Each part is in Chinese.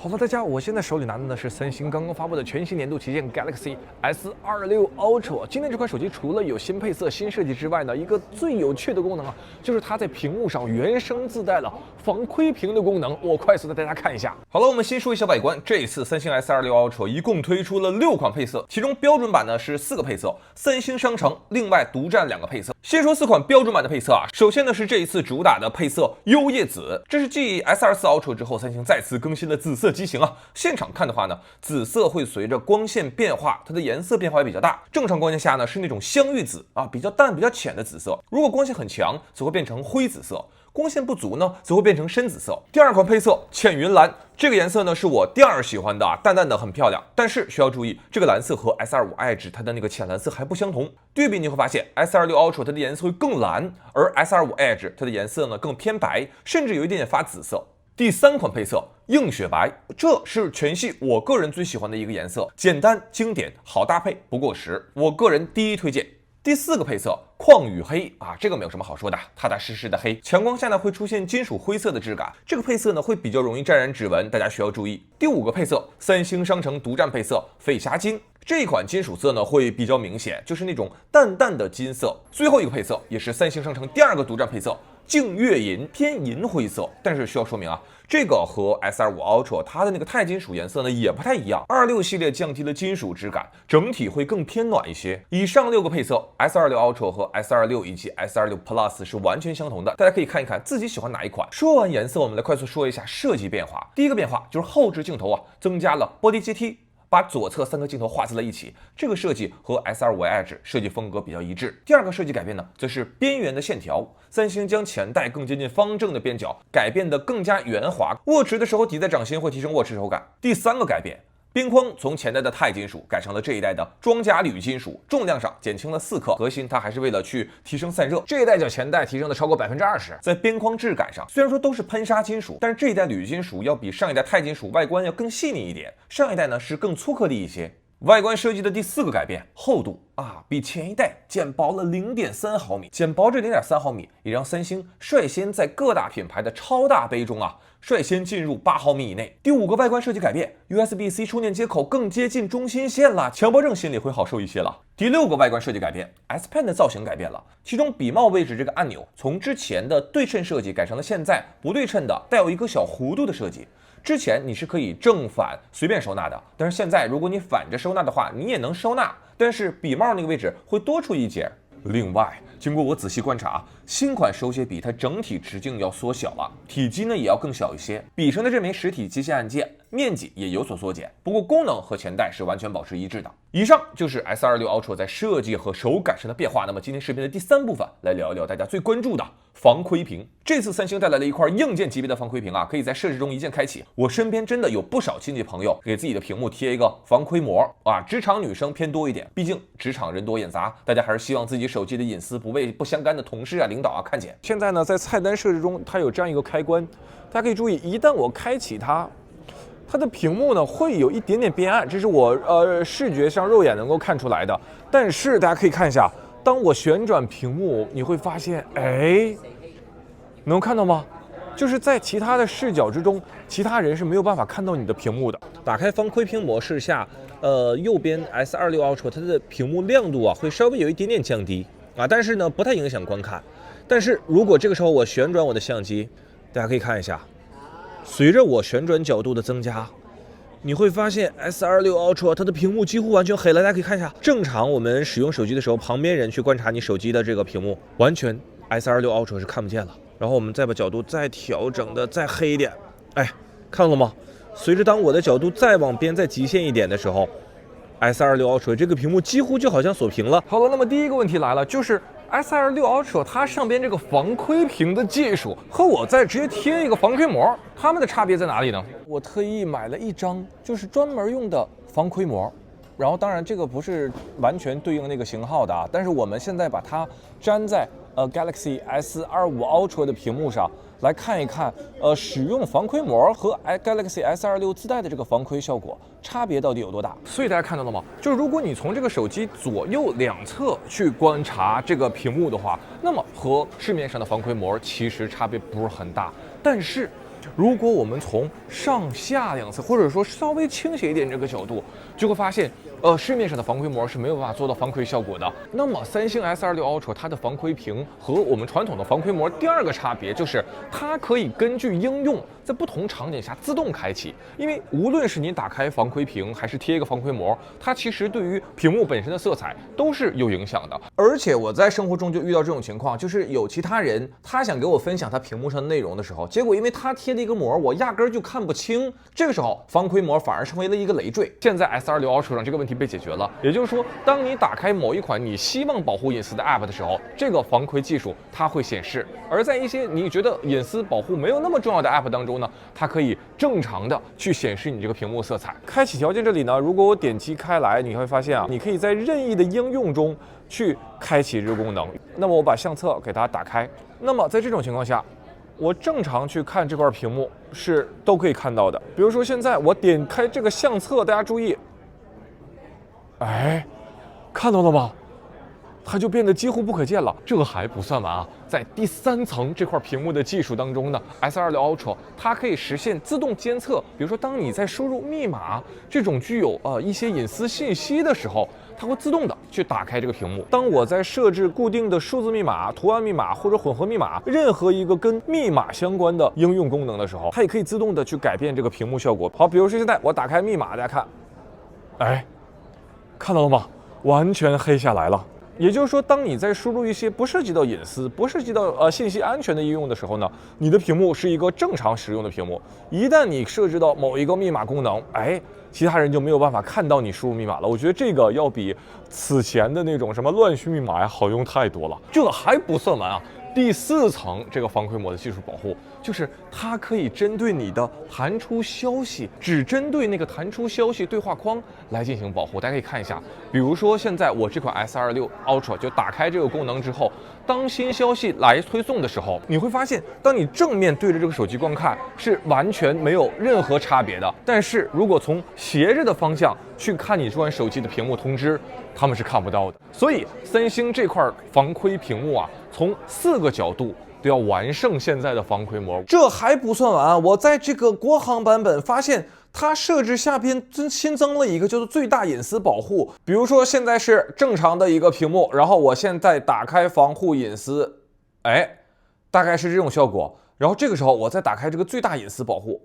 好了，大家，我现在手里拿的呢是三星刚刚发布的全新年度旗舰 Galaxy S26 Ultra。今天这款手机除了有新配色、新设計之外呢，一個最有趣的功能啊，就是它在屏幕上原生自帶了防窺屏的功能。我快速的帶大家看一下。好了，我們先說一下外觀。這一次三星 S26 Ultra 一共推出了6款配色，其中標準版呢是4個配色，三星商城另外獨佔2個配色。先說4款標準版的配色啊，首先呢是這一次主打的配色幽夜紫，這是繼 S24 Ultra 之後，三星再次更新的紫色機型啊。現場看的話呢，紫色會隨着光線變化，它的顏色變化也比較大。正常光線下呢是那種香芋紫啊，比較淡、比較淺的紫色。如果光線很強，則會變成灰紫色。光線不足呢，則會變成深紫色。第2款配色淺雲藍，這個顏色呢是我第2喜歡的，淡淡的很漂亮。但是需要注意，這個藍色和 S25 Edge 它的那個淺藍色還不相同。對比你會發現 S26 Ultra 它的顏色會更藍，而 S25 Edge 它的顏色呢更偏白，甚至有一點點發紫色。第3款配色映雪白，這是全系我個人最喜歡的一個顏色，簡單經典，好搭配，不過時，我個人第一推薦。第4個配色曠宇黑啊，這個沒有什麼好說的，踏踏實實的黑，強光下呢會出現金屬灰色的質感，這個配色呢會比較容易沾染指紋，大家需要注意。第5個配色三星商城獨佔配色飛霞金，這一款金屬色呢會比較明顯，就是那種淡淡的金色。最後一個配色也是三星商城第2個獨佔配色淨月銀，偏銀灰色，但是需要說明啊，這個和 S25 Ultra 它的那個鈦金屬顏色呢也不太一樣。26系列降低了金屬質感，整體會更偏暖一些。以上6個配色 S26 Ultra 和 S26以及 S26 Plus 是完全相同的，大家可以看一看自己喜歡哪一款。說完顏色，我們來快速說一下設計變化。第一個變化就是後置鏡頭啊增加了玻璃階梯，把左側3個鏡頭畫在了一起，這個設計和 S25 Edge 設計風格比較一致。第2個設計改變呢，則是邊緣的線條，三星將前代更接近方正的邊角改變得更加圓滑，握持的時候抵在掌心會提升握持手感。第3個改變，邊框從前代的鈦金屬改成了這一代的裝甲鋁金屬，重量上減輕了4克，核心它還是為了去提升散熱。這一代较前代提升了超過20%。在邊框質感上，雖然說都是噴砂金屬，但是這一代鋁金屬要比上一代鈦金屬外觀要更細膩一點，上一代呢是更粗顆粒一些。外觀設計的第4個改變，厚度啊，比前一代減薄了0.3毫米，減薄這0.3毫米也讓三星率先在各大品牌的超大杯中啊，率先進入8毫米以內。第5個外觀設計改變 ，USB-C 充電接口更接近中心線了，强迫症心裡會好受一些了。第6個外觀設計改變 ，S Pen 的造型改變了，其中筆帽位置這個按鈕從之前的對稱設計改成了現在不對稱的帶有一個小弧度的設計。之前你是可以正反隨便收納的，但是現在如果你反着收納的話，你也能收納，但是筆帽那個位置會多出一截。另外，經過我仔細觀察，新款手寫筆它整體直徑要縮小了，體積呢也要更小一些，筆上的這枚實體機械按鍵面積也有所縮減，不過功能和前代是完全保持一致的。以上就是 S26 Ultra 在設計和手感上的變化。那麼今天視頻的第3部分來聊一聊大家最關注的防窺屏。這次三星帶來了一塊硬件級別的防窺屏啊，可以在設置中一鍵開啟。我身邊真的有不少親戚朋友給自己的屏幕貼一個防窺膜啊，職場女生偏多一點，畢竟職場人多眼雜，大家還是希望自己手機的隱私不被不相干的同事啊、領導啊看見。現在呢，在菜單設置中，它有這樣一個開關，大家可以注意，一旦我開啟它的屏幕呢會有一點點變暗，這是我視覺上肉眼能夠看出來的。但是大家可以看一下，當我旋轉屏幕，你会发现，哎，能看到嗎？就是在其他的視角之中，其他人是沒有辦法看到你的屏幕的。打開防窺屏模式下，右邊 S26 Ultra 它的屏幕亮度啊會稍微有一點點降低啊，但是呢不太影響觀看。但是如果這個時候我旋轉我的相機，大家可以看一下。隨着我旋轉角度的增加，你會發現 S26 Ultra 它的屏幕幾乎完全黑了。大家可以看一下，正常我們使用手機的時候，旁邊人去觀察你手機的這個屏幕，完全 S26 Ultra 是看不見了。然後我們再把角度再調整的再黑一點，哎，看到了嗎？隨着當我的角度再往邊再極限一點的時候， S26 Ultra 這個屏幕幾乎就好像鎖屏了。好了，那麼第一個問題來了，就是S26 Ultra 它上邊這個防窺屏的技術和我再直接貼一個防窺膜，它們的差別在哪裡呢？我特意買了一張就是專門用的防窺膜，然後当然这个不是完全对应那個型號的啊，但是我們現在把它粘在Galaxy S25 Ultra 的屏幕上來看一看，使用防窺膜和 Galaxy S26 自帶的這個防窺效果差別到底有多大？所以大家看到了嗎？就是如果你從這個手機左右兩側去觀察這個屏幕的話，那麼和市面上的防窺膜其實差別不是很大，但是如果我們從上下两侧，或者說稍微傾斜一點這個角度，就會發現，市面上的防窺膜是沒有辦法做到防窺效果的。那麼三星 S26 Ultra 它的防窺屏和我們傳統的防窺膜第二個差別就是它可以根據應用在不同場景下自動開啟。因為無論是你打開防窺屏還是貼一個防窺膜，它其實對於屏幕本身的色彩都是有影響的。而且我在生活中就遇到這種情況，就是有其他人他想給我分享他屏幕上的內容的時候，結果因為他貼了一個膜，我壓根兒就看不清。這個時候防窺膜反而成為了一個累赘。現在 S26 Ultra 上這個問題被解決了，也就是說，當你打開某一款你希望保護隱私的 App 的時候，這個防窺技術它會顯示；而在一些你覺得隱私保護沒有那麼重要的 App 當中呢，它可以正常的去显示你這個屏幕色彩。開啟條件這裡呢，如果我點擊開來，你會發現啊，你可以在任意的應用中去開啟這個功能。那麼我把相冊給它打開，那麼在這種情況下，我正常去看這塊屏幕是都可以看到的。比如说现在我點開這個相冊，大家注意，哎，看到了嗎？它就變得幾乎不可見了。這還不算完啊，在第3層這塊屏幕的技術當中呢 ，S26 Ultra 它可以實現自動監測，比如說當你在輸入密碼這種具有一些隱私信息的時候，它會自動的去打開這個屏幕。當我在設置固定的數字密碼、圖案密碼或者混合密碼，任何一個跟密碼相關的應用功能的時候，它也可以自動的去改變這個屏幕效果。好，比如說現在我打開密碼，大家看，哎，看到了嗎？完全黑下來了。也就是說，當你在輸入一些不涉及到隱私、不涉及到信息安全的應用的時候呢，你的屏幕是一個正常使用的屏幕。一旦你設置到某一個密碼功能，哎，其他人就沒有辦法看到你輸入密碼了。我覺得這個要比此前的那種什麼亂序密碼呀好用太多了。這還不算完啊！第4層這個防窺膜的技術保護，就是它可以針對你的彈出消息，只針對那個彈出消息對話框來進行保護。大家可以看一下，比如說現在我這款 S26 Ultra 就打開這個功能之後，當新消息來推送的時候，你會發現，當你正面對着這個手機觀看是完全沒有任何差別的。但是如果從斜着的方向去看你这款手機的屏幕通知，他們是看不到的。所以三星這塊防窺屏幕啊，從4個角度都要完勝現在的防窺膜。這還不算完，我在這個國行版本發現它設置下邊新增了一個叫做最大隱私保護。比如說現在是正常的一個屏幕，然後我現在打開防護隱私，哎，大概是這種效果。然後這個時候我再打開這個最大隱私保護，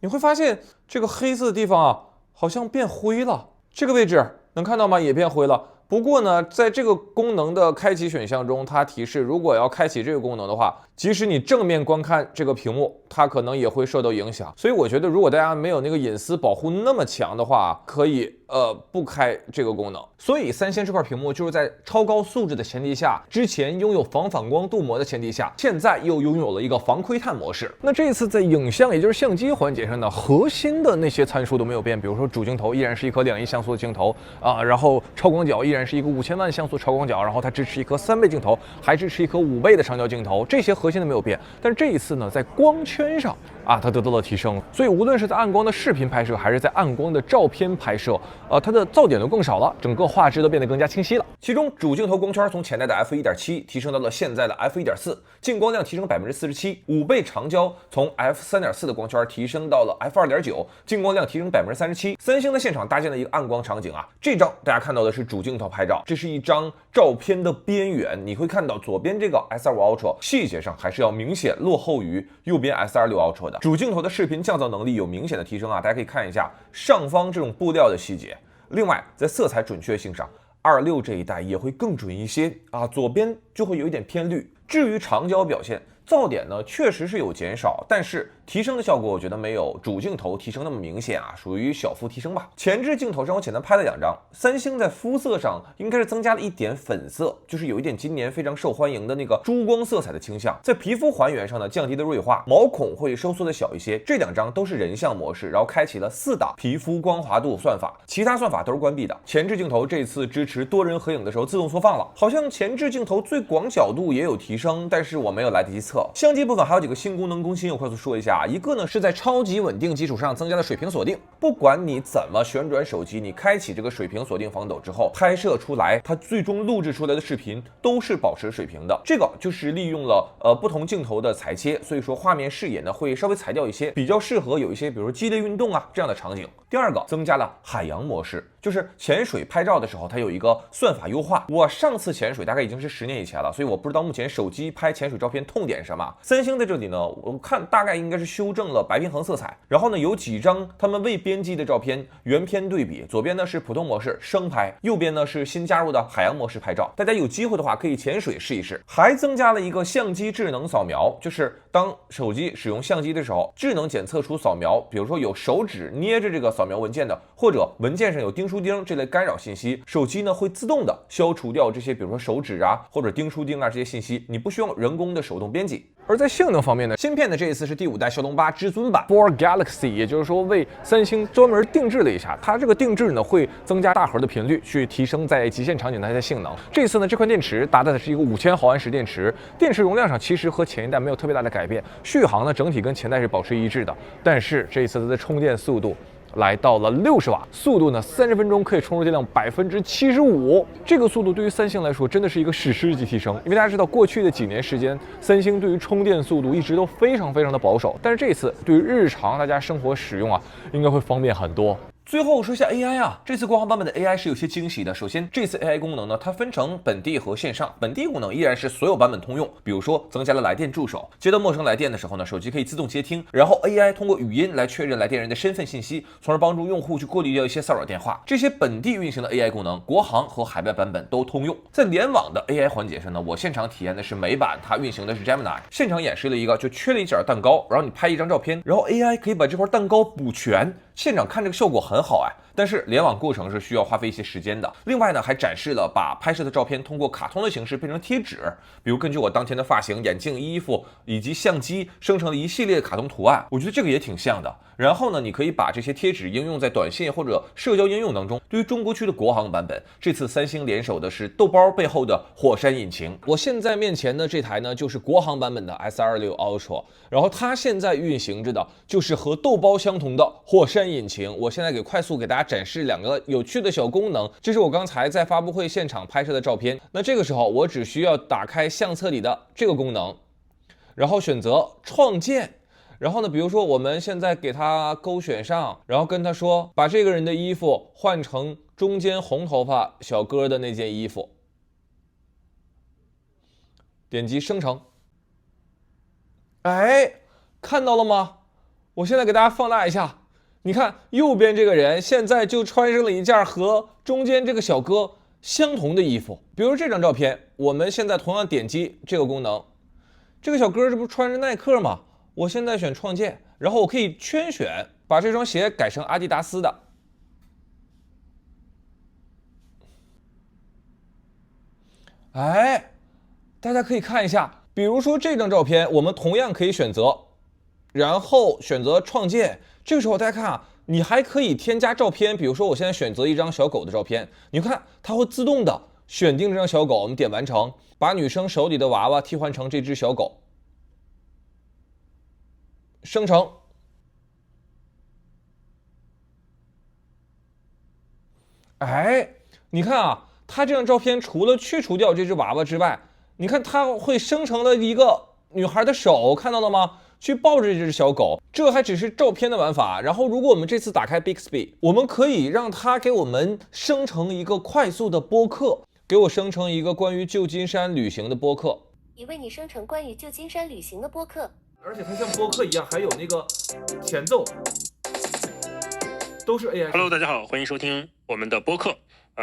你會發現這個黑色的地方啊，好像變灰了。這個位置能看到嗎？也變灰了。不過呢，在這個功能的開啟選項中，它提示如果要開啟這個功能的話，即使你正面觀看這個屏幕，它可能也会受到影響。所以我覺得，如果大家沒有那個隱私保護那麼強的話，可以不開這個功能。所以三星這塊屏幕就是在超高素質的前提下，之前擁有防反光鍍膜的前提下，現在又擁有了一個防窺探模式。那這一次在影像，也就是相機環節上呢，核心的那些參數都沒有變，比如說主鏡頭依然是一顆2億像素的鏡頭啊，然後超廣角依然是一個5000萬像素超廣角，然後它支持一顆3倍鏡頭，還支持一顆5倍的長焦鏡頭，這些核心都沒有變。但是這一次呢，在光圈上啊，它得到了提升，所以無論是在暗光的視頻拍攝，還是在暗光的照片拍攝，它的噪点都更少了，整個畫質都變得更加清晰了。其中主鏡頭光圈從前代的 f1.7 提升到了現在的 f1.4，镜光量提升47%，5倍長焦從 f3.4 的光圈提升到了 f2.9，镜光量提升37%。三星的現场搭建了一個暗光场景啊，這張大家看到的是主鏡頭拍照，這是一張照片的邊緣，你會看到左邊這個 S25 Ultra 細節上還是要明顯落後於右邊 S26 Ultra 的。主鏡頭的視頻降噪能力有明顯的提升啊，大家可以看一下上方這種布料的細節。另外，在色彩準確性上，26這一代也會更準一些啊，左邊就會有一點偏綠。至於長焦表現，噪點呢確實是有減少，但是提升的效果我覺得沒有主鏡頭提升那麼明顯啊，屬於小幅提升吧。前置鏡頭上我簡單拍了2張，三星在膚色上應該是增加了一點粉色，就是有一點今年非常受歡迎的那個珠光色彩的傾向。在皮膚還原上呢，降低了銳化，毛孔會收縮的小一些。這2張都是人像模式，然後開啟了4檔皮膚光滑度算法，其他算法都是關閉的。前置鏡頭這次支持多人合影的時候自動縮放了，好像前置鏡頭最廣角度也有提升，但是我沒有來得及測。相机部分還有幾個新功能更新，我快速說一下。大，一個呢是在超級穩定基礎上增加了水平鎖定，不管你怎麼旋轉手機，你開啟這個水平鎖定防抖之後，拍攝出來它最終錄製出來的視頻都是保持水平的。這個就是利用了不同鏡頭的裁切，所以說畫面視野呢會稍微裁掉一些，比較適合有一些比如說激烈運動啊這樣的場景。第二個，增加了海洋模式，就是潜水拍照的时候它有一個算法優化。我上次潛水大概已經是10年以前了，所以我不知道目前手機拍潛水照片痛點什麼。三星在這裡呢，我看大概應該是修正了白平衡色彩，然後呢有幾張他們未編輯的照片原片對比，左邊呢是普通模式生拍，右邊呢是新加入的海洋模式拍照。大家有機会的話可以潛水試一試。還增加了一個相機智能掃描，就是當手機使用相機的時候，智能檢測出掃描，比如說有手指捏着這個掃描文件的，或者文件上有釘書釘这類干擾信息，手機呢會自動的消除掉這些比如說手指啊或者釘書釘啊這些信息，你不需要人工的手動編輯。而在性能方面呢，芯片的這一次是第5代驍龍8至尊版 For Galaxy， 也就是說為三星專門定制了一下，它這個定制呢會增加大核的頻率，去提升在極限場景的它的性能。這次呢，這塊電池搭載的是一個5000毫安時電池，電池容量上其實和前一代沒有特別大的改變，續航呢整體跟前代是保持一致的，但是這一次它的充電速度來到了60瓦，速度呢30分鐘可以充入電量75%，這個速度對於三星來說真的是一個史詩級提升。因為大家知道過去的幾年時間，三星對於充電速度一直都非常的保守，但是這次對於日常大家生活使用啊，應該會方便很多。最後說一下 AI 啊，這次國行版本的 AI 是有些驚喜的。首先，這次 AI 功能呢，它分成本地和線上。本地功能依然是所有版本通用，比如說增加了來電助手，接到陌生來電的時候呢，手機可以自動接聽，然後 AI 通過語音來確認來電人的身份信息，從而幫助用戶去過濾掉一些騷擾電話。這些本地運行的 AI 功能，國行和海外版本都通用。在聯網的 AI 環節上呢，我現場體驗的是美版，它運行的是 Gemini， 現場演示了一個就缺了一截蛋糕，然後你拍一張照片，然後 AI 可以把這塊蛋糕補全。現場看這個效果很好哎，但是聯網過程是需要花費一些時間的。另外呢，還展示了把拍攝的照片通過卡通的形式变成貼紙，比如根据我當天的髮型、眼鏡、衣服以及相機生成了一系列卡通圖案，我覺得這個也挺像的。然後呢，你可以把這些貼紙應用在短信或者社交應用當中。對於中國區的國行版本，這次三星聯手的是豆包背後的火山引擎。我現在面前的這台呢，就是國行版本的 S26 Ultra， 然後它現在運行着的就是和豆包相同的火山引擎。我現在快速給大家展示2個有趣的小功能，這是我剛才在發布會現場拍攝的照片。那這個時候我只需要打開相冊裡的這個功能，然後選擇創建。然後呢，比如說我們現在給它勾選上，然後跟他說把這個人的衣服換成中间紅頭髮小哥的那件衣服，點擊生成。哎，看到了嗎？我現在給大家放大一下，你看右邊這個人現在就穿上了一件和中間這個小哥相同的衣服。比如這張照片，我們現在同樣點擊這個功能，這個小哥這不穿着耐克嗎？我現在選創建，然後我可以圈選，把這雙鞋改成阿迪達斯的。哎，大家可以看一下，比如说這張照片，我們同樣可以選擇，然後選擇創建。這個時候大家看啊，你還可以添加照片，比如說我現在選擇一張小狗的照片，你看它會自動的選定這張小狗，我們點完成，把女生手裡的娃娃替換成這隻小狗。生成。哎，你看啊，它這张照片除了去除掉這只娃娃之外，你看它会生成了一个女孩的手，看到了嗎？去抱着这只小狗，這還只是照片的玩法。然後如果我們這次打開 Bixby， 我們可以讓它給我們生成一個快速的播客，給我生成一個關於舊金山旅行的播客。已為你生成關於舊金山旅行的播客。而且它像播客一樣，還有那個前奏，都是 AI。Hello， 大家好，歡迎收聽我們的播客。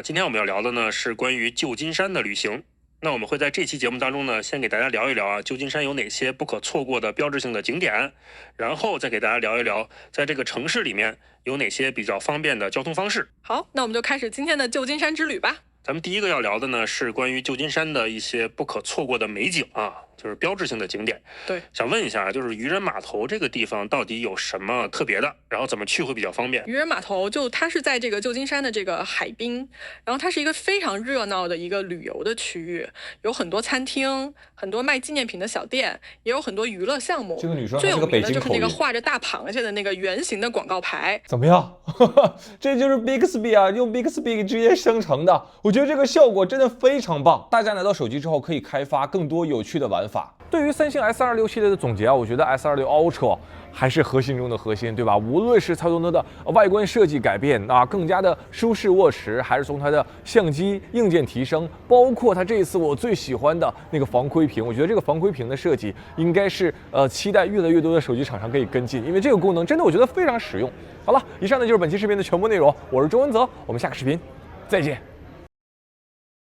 今天我們要聊的呢是關於舊金山的旅行。那我們會在這期節目當中呢，先給大家聊一聊舊金山有哪些不可錯過的標誌性的景點，然後再給大家聊一聊在這個城市裡面有哪些比較方便的交通方式。好，那我們就開始今天的舊金山之旅吧。咱们第一個要聊的呢是關於舊金山的一些不可錯過的美景啊，就是標誌性的景點。對，想問一下，就是漁人碼頭這個地方到底有什麼特別的？然後怎麼去會比較方便？漁人碼頭它是在這個舊金山的這個海濱，然後它是一個非常熱鬧的一個旅遊的區域，有很多餐廳，很多賣紀念品的小店，也有很多娛樂項目。這個女生最有名的就是那個畫畫着大螃蟹的那個圓形的廣告牌。怎麼樣？這就是 Bixby 啊，用 Bixby 直接生成的。我覺得這個效果真的非常棒。大家拿到手機之後，可以開發更多有趣的玩法。對於三星 S26系列的總結啊，我覺得 S26 Ultra 還是核心中的核心，對吧？無論是它從它的外觀設計改變啊，更加的舒適握持，還是從它的相機硬件提升，包括它這一次我最喜歡的那個防窺屏，我覺得這個防窺屏的設計應該是期待越來越多的手機廠商可以跟進，因為這個功能真的我覺得非常實用。好了，以上呢就是本期視頻的全部內容，我是周文澤，我們下個視頻再見。